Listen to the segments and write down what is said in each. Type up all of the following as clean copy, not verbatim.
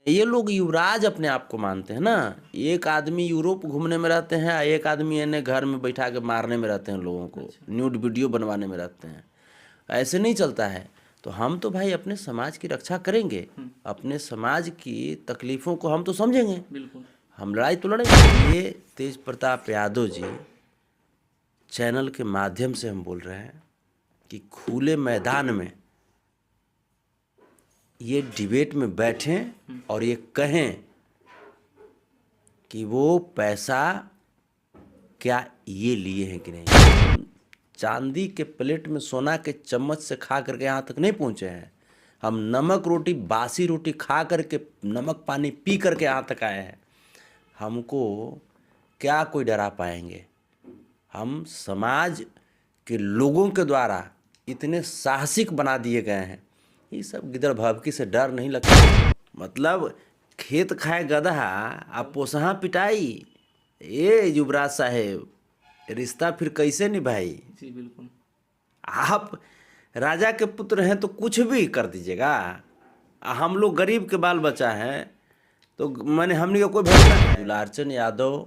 ये लोग युवराज अपने आप को मानते हैं ना। एक आदमी यूरोप घूमने में रहते हैं, एक आदमी इन्हें घर में बैठा के मारने में रहते हैं, लोगों को न्यूड वीडियो बनवाने में रहते हैं। ऐसे नहीं चलता है। तो हम तो भाई अपने समाज की रक्षा करेंगे, अपने समाज की तकलीफ़ों को हम तो समझेंगे, बिल्कुल। हम लड़ाई तो लड़ेंगे। ये तेज प्रताप यादव जी चैनल के माध्यम से हम बोल रहे हैं कि खुले मैदान में ये डिबेट में बैठें और ये कहें कि वो पैसा क्या ये लिए हैं कि नहीं। चांदी के प्लेट में सोना के चम्मच से खा करके यहाँ तक नहीं पहुँचे हैं। हम नमक रोटी, बासी रोटी खा करके, नमक पानी पी करके यहाँ तक आए हैं। हमको क्या कोई डरा पाएंगे। हम समाज के लोगों के द्वारा इतने साहसिक बना दिए गए हैं। ये सब गिदड़ भभकी से डर नहीं लगता। मतलब खेत खाए गदहा आप पोसहा पिटाई। ये युवराज साहेब रिश्ता फिर कैसे निभाई। जी बिल्कुल। आप राजा के पुत्र हैं तो कुछ भी कर दीजिएगा। हम लोग गरीब के बाल बच्चा हैं तो मैंने हमने का कोई भरोसा नहीं है। दुलारचंद यादव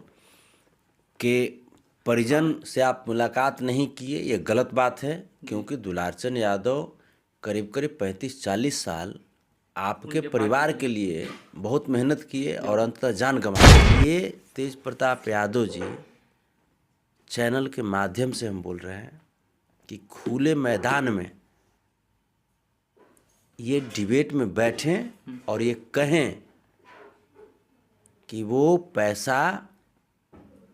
के परिजन से आप मुलाकात नहीं किए, ये गलत बात है। क्योंकि दुलारचंद यादव करीब करीब 35-40 साल आपके परिवार के लिए बहुत मेहनत किए और अंततः जान गंवाई। ये तेज प्रताप यादव जी चैनल के माध्यम से हम बोल रहे हैं कि खुले मैदान में ये डिबेट में बैठें और ये कहें कि वो पैसा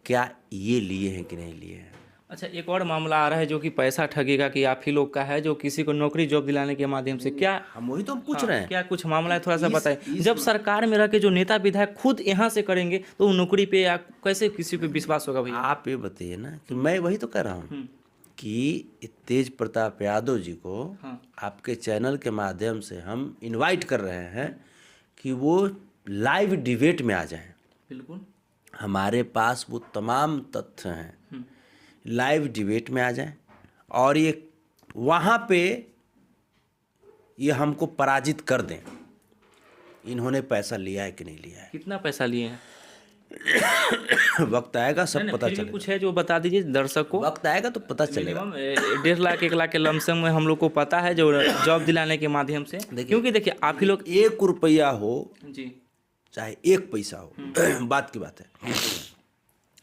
क्या ये लिए हैं कि नहीं लिए हैं। अच्छा, एक और मामला आ रहा है जो कि पैसा ठगेगा कि आप ही लोग का है, जो किसी को नौकरी जॉब दिलाने के माध्यम से, क्या हम वही तो हम पूछ रहे हैं। क्या कुछ मामला है, थोड़ा सा बताइए। जब सरकार में रह के जो नेता विधायक खुद यहाँ से करेंगे तो वो नौकरी पे या कैसे किसी पे विश्वास होगा भैया? आप ये बताइए ना कि मैं वही तो कह रहा हूँ कि तेज प्रताप यादव जी को आपके चैनल के माध्यम से हम इनवाइट कर रहे हैं कि वो लाइव डिबेट में आ जाएं। बिल्कुल। हमारे पास वो तमाम तथ्य हैं, लाइव डिबेट में आ जाएं और ये वहाँ पे ये हमको पराजित कर दें। इन्होंने पैसा लिया है कि नहीं लिया है, कितना पैसा लिए हैं? वक्त आएगा सब पता फिर भी चलेगा। कुछ है जो बता दीजिए दर्शक को। वक्त आएगा तो पता चलेगा। मिनिमम 1.5 लाख 1 लाख के लमसम में हम लोग को पता है जो जॉब दिलाने के माध्यम से। क्योंकि देखिए आप ही लोग 1 रुपया हो जी चाहे 1 पैसा हो बात की बात है।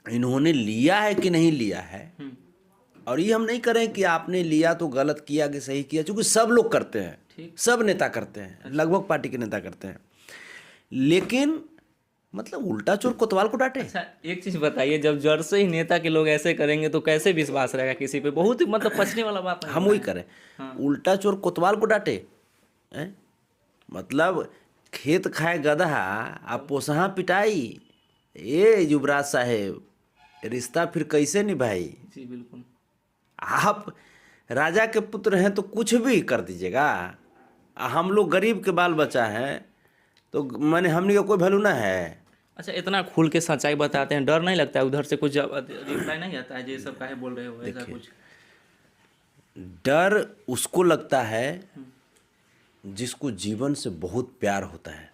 इन्होंने लिया है कि नहीं लिया है, और ये हम नहीं करें कि आपने लिया तो गलत किया कि सही किया, क्योंकि सब लोग करते हैं, सब नेता करते हैं, लगभग पार्टी के नेता करते हैं। लेकिन मतलब उल्टा चोर कोतवाल को डांटे। अच्छा, एक चीज बताइए, जब जड़ से ही नेता के लोग ऐसे करेंगे तो कैसे विश्वास रहेगा किसी पे? बहुत ही मतलब पछने वाला बात है। हम वही करें, उल्टा चोर कोतवाल को डांटे। मतलब खेत खाए गदहा आप पोसहा पिटाई। ये युवराज साहेब रिश्ता फिर कैसे निभाई। जी बिल्कुल। आप राजा के पुत्र हैं तो कुछ भी कर दीजिएगा। हम लोग गरीब के बाल बच्चा हैं तो मैंने हमने का कोई वैल्यू ना है। अच्छा, इतना खुल के सच्चाई बताते हैं, डर नहीं लगता है उधर से कुछ रिप्लाई नहीं आता है ये सब काहे बोल रहे हो ऐसा कुछ? डर उसको लगता है जिसको जीवन से बहुत प्यार होता है।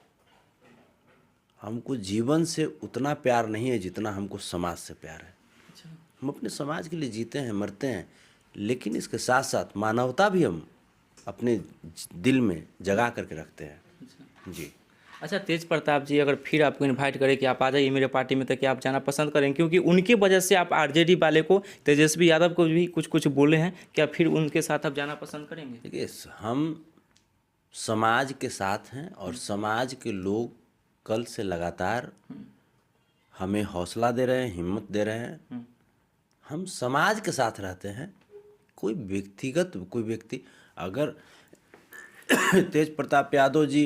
हमको जीवन से उतना प्यार नहीं है जितना हमको समाज से प्यार है। अच्छा। हम अपने समाज के लिए जीते हैं, मरते हैं, लेकिन इसके साथ साथ मानवता भी हम अपने दिल में जगा करके रखते हैं। अच्छा जी। अच्छा, तेज प्रताप जी अगर फिर आपको इनवाइट करें कि आप आ जाइए मेरे पार्टी में, तो क्या आप जाना पसंद करेंगे? क्योंकि उनकी वजह से आप आरजेडी वाले को, तेजस्वी यादव को भी कुछ कुछ बोले हैं, क्या फिर उनके साथ आप जाना पसंद करेंगे? देखिए, हम समाज के साथ हैं और समाज के लोग कल से लगातार हमें हौसला दे रहे हैं, हिम्मत दे रहे हैं। हम समाज के साथ रहते हैं। कोई व्यक्ति अगर तेज प्रताप यादव जी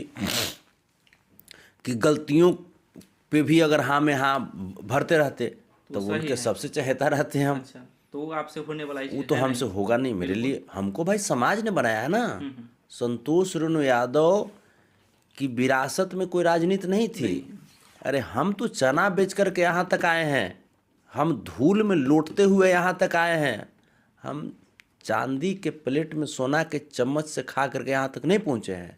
की गलतियों पे भी अगर हाँ में हाँ भरते रहते तो उनके सबसे चहेता रहते हैं हम। अच्छा, तो आपसे होने वाला वो तो हमसे होगा नहीं। मेरे लिए, हमको भाई समाज ने बनाया है ना। संतोष रेणु यादव की विरासत में कोई राजनीति नहीं थी। अरे हम तो चना बेच करके यहाँ तक आए हैं, हम धूल में लौटते हुए यहाँ तक आए हैं। हम चांदी के प्लेट में सोना के चम्मच से खा करके यहाँ तक नहीं पहुँचे हैं।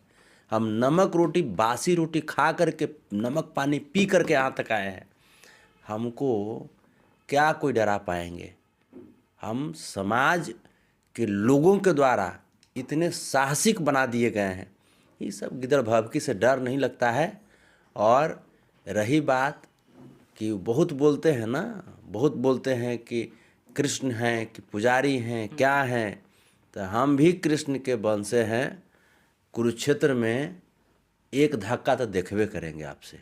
हम नमक रोटी बासी रोटी खा करके नमक पानी पी करके यहाँ तक आए हैं। हमको क्या कोई डरा पाएंगे? हम समाज के लोगों के द्वारा इतने साहसिक बना दिए गए हैं, ये सब गिदड़ भभकी से डर नहीं लगता है। और रही बात कि बहुत बोलते हैं ना, बहुत बोलते हैं कि कृष्ण हैं कि पुजारी हैं क्या हैं, तो हम भी कृष्ण के वंश से हैं। कुरुक्षेत्र में एक धक्का तो देखबे करेंगे आपसे।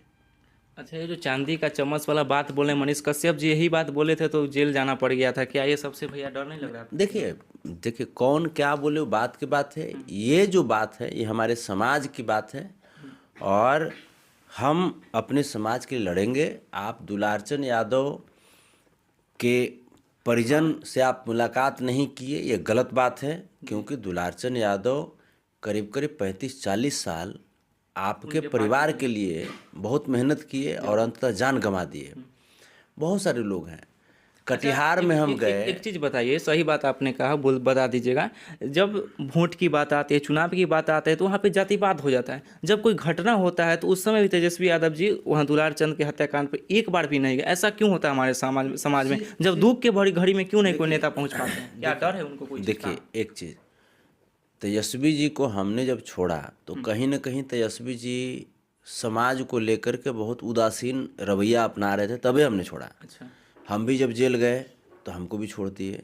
अच्छा, ये जो चांदी का चम्मच वाला बात बोले मनीष कश्यप जी, यही बात बोले थे तो जेल जाना पड़ गया था, क्या ये सबसे भैया डर नहीं लग रहा था? देखिए कौन क्या बोले वो बात की बात है। ये जो बात है ये हमारे समाज की बात है और हम अपने समाज के लिए लड़ेंगे। आप दुलारचंद यादव के परिजन से आप मुलाकात नहीं किए, ये गलत बात है, क्योंकि दुलारचंद यादव करीब करीब 35-40 साल आपके परिवार के लिए बहुत मेहनत किए और अंततः जान गंवा दिए। बहुत सारे लोग हैं। कटिहार में हम गए। एक चीज़ बताइए, सही बात आपने कहा, बता दीजिएगा। जब वोट की बात आती है, चुनाव की बात आती है, तो वहाँ पे जातिवाद हो जाता है। जब कोई घटना होता है तो उस समय भी तेजस्वी यादव जी वहाँ दुलारचंद के हत्याकांड पे एक बार भी नहीं गए। ऐसा क्यों होता है हमारे समाज में? जब दुख के भरी घड़ी में क्यों नहीं कोई नेता पहुँच पाते हैं? क्या डर है उनको कोई? देखिए एक चीज़, तेजस्वी जी को हमने जब छोड़ा तो कहीं ना कहीं तेजस्वी जी समाज को लेकर के बहुत उदासीन रवैया अपना रहे थे, तभी हमने छोड़ा। अच्छा। हम भी जब जेल गए तो हमको भी छोड़ दिए।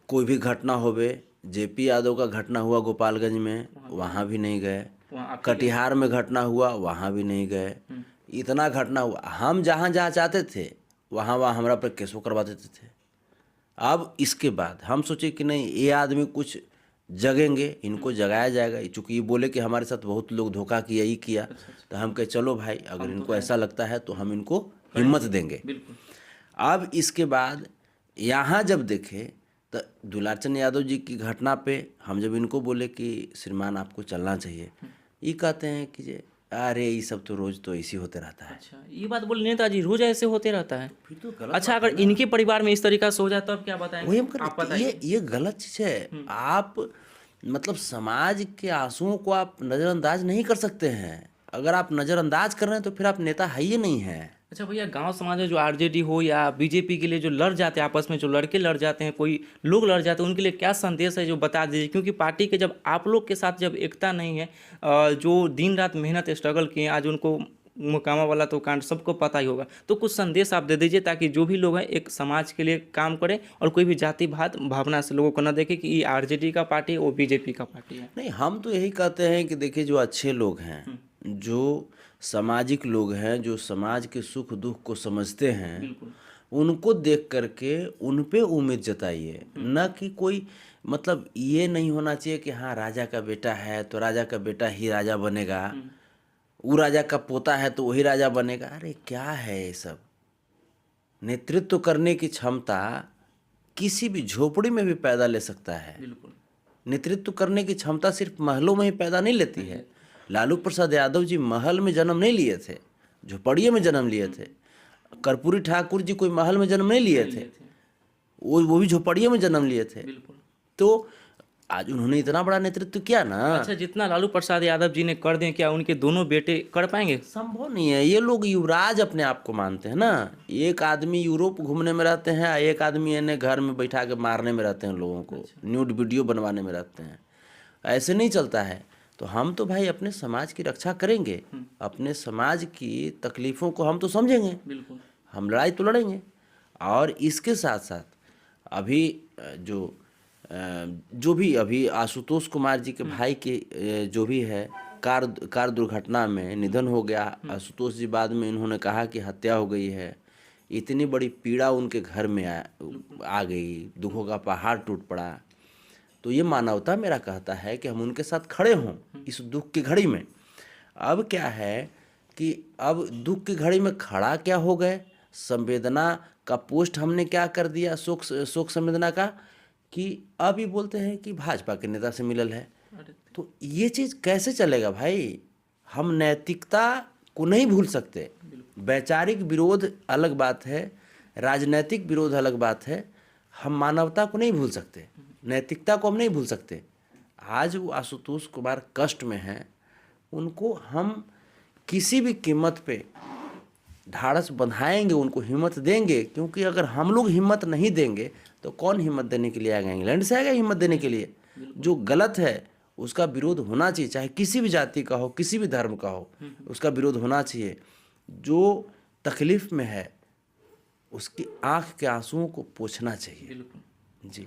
कोई भी घटना होवे, जेपी यादव का घटना हुआ गोपालगंज में, वहाँ भी नहीं गए। कटिहार में घटना हुआ, वहाँ भी नहीं गए। इतना घटना हुआ, हम जहाँ जहाँ चाहते थे वहाँ वहाँ हमारा पर केसो करवा देते थे। अब इसके बाद हम सोचे कि नहीं, ये आदमी कुछ जगेंगे, इनको जगाया जाएगा। चूँकि ये बोले कि हमारे साथ बहुत लोग धोखा किया, ही किया, तो हम कहे चलो भाई, अगर इनको ऐसा लगता है तो हम इनको हिम्मत देंगे। अब इसके बाद यहाँ जब देखे तो दुलारचंद यादव जी की घटना पे हम जब इनको बोले कि श्रीमान आपको चलना चाहिए, ये कहते हैं कि जे अरे ये सब तो रोज तो ऐसी होते रहता है। अच्छा, ये बात बोले नेताजी, रोज ऐसे होते रहता है? फिर तो गलत। अच्छा, अगर इनके परिवार में इस तरीका से हो जाए तो अब क्या बताएंगे? वही हम आप कर, ये गलत चीज़ है। आप मतलब समाज के आंसुओं को आप नज़रअंदाज नहीं कर सकते हैं। अगर आप नज़रअंदाज कर रहे हैं तो फिर आप नेता है ही नहीं हैं। अच्छा भैया, गांव समाज में जो आरजेडी हो या बीजेपी के लिए जो लड़ जाते हैं, आपस में जो लड़के लड़ जाते हैं, कोई लोग लड़ जाते हैं, उनके लिए क्या संदेश है जो बता दीजिए? क्योंकि पार्टी के जब आप लोग के साथ जब एकता नहीं है, जो दिन रात मेहनत स्ट्रगल किए, आज उनको मुकामा वाला तो कांड सबको पता ही होगा, तो कुछ संदेश आप दे दीजिए ताकि जो भी लोग हैं एक समाज के लिए काम करें और कोई भी जाति भावना से लोगों को ना देखे कि ये आरजेडी का पार्टी है, वो बीजेपी का पार्टी है। नहीं, हम तो यही कहते हैं कि देखिए, जो अच्छे लोग हैं, जो सामाजिक लोग हैं, जो समाज के सुख दुख को समझते हैं, उनको देख करके उन पे उम्मीद जताइए। न कि कोई मतलब ये नहीं होना चाहिए कि हाँ राजा का बेटा है तो राजा का बेटा ही राजा बनेगा, वो राजा का पोता है तो वही राजा बनेगा। अरे क्या है ये सब? नेतृत्व करने की क्षमता किसी भी झोपड़ी में भी पैदा ले सकता है। नेतृत्व करने की क्षमता सिर्फ महलों में ही पैदा नहीं लेती है। लालू प्रसाद यादव जी महल में जन्म नहीं लिए थे, झोपड़िए में जन्म लिए थे। कर्पूरी ठाकुर जी कोई महल में जन्म नहीं लिए थे, वो भी झोपड़िए में जन्म लिए थे। तो आज उन्होंने इतना बड़ा नेतृत्व किया ना। अच्छा, जितना लालू प्रसाद यादव जी ने कर दें, क्या उनके दोनों बेटे कर पाएंगे? संभव नहीं है। ये लोग युवराज अपने आप को मानते हैं ना। एक आदमी यूरोप घूमने में रहते हैं, एक आदमी इन्हें घर में बैठा के मारने में रहते हैं, लोगों को न्यूड वीडियो बनवाने में रहते हैं। ऐसे नहीं चलता है। तो हम तो भाई अपने समाज की रक्षा करेंगे, अपने समाज की तकलीफ़ों को हम तो समझेंगे, हम लड़ाई तो लड़ेंगे। और इसके साथ साथ अभी जो भी अभी आशुतोष कुमार जी के भाई के जो भी है कार दुर्घटना में निधन हो गया। आशुतोष जी बाद में इन्होंने कहा कि हत्या हो गई है। इतनी बड़ी पीड़ा उनके घर में आ गई, दुखों का पहाड़ टूट पड़ा। तो ये मानवता मेरा कहता है कि हम उनके साथ खड़े हों इस दुख की घड़ी में। अब क्या है कि अब दुख की घड़ी में खड़ा क्या हो गए, संवेदना का पोस्ट हमने क्या कर दिया, शोक संवेदना का, कि अब ये बोलते हैं कि भाजपा के नेता से मिलल है। तो ये चीज़ कैसे चलेगा भाई? हम नैतिकता को नहीं भूल सकते। वैचारिक विरोध अलग बात है, राजनैतिक विरोध अलग बात है। हम मानवता को नहीं भूल सकते, नैतिकता को हम नहीं भूल सकते। आज वो आशुतोष कुमार कष्ट में हैं, उनको हम किसी भी कीमत पे ढाढ़स बंधाएंगे, उनको हिम्मत देंगे, क्योंकि अगर हम लोग हिम्मत नहीं देंगे तो कौन हिम्मत देने के लिए आएगा? इंग्लैंड से आएगा हिम्मत देने के लिए? जो गलत है उसका विरोध होना चाहिए, चाहे किसी भी जाति का हो, किसी भी धर्म का हो, उसका विरोध होना चाहिए। जो तकलीफ में है उसकी आंख के आंसुओं को पोंछना चाहिए। बिल्कुल। जी।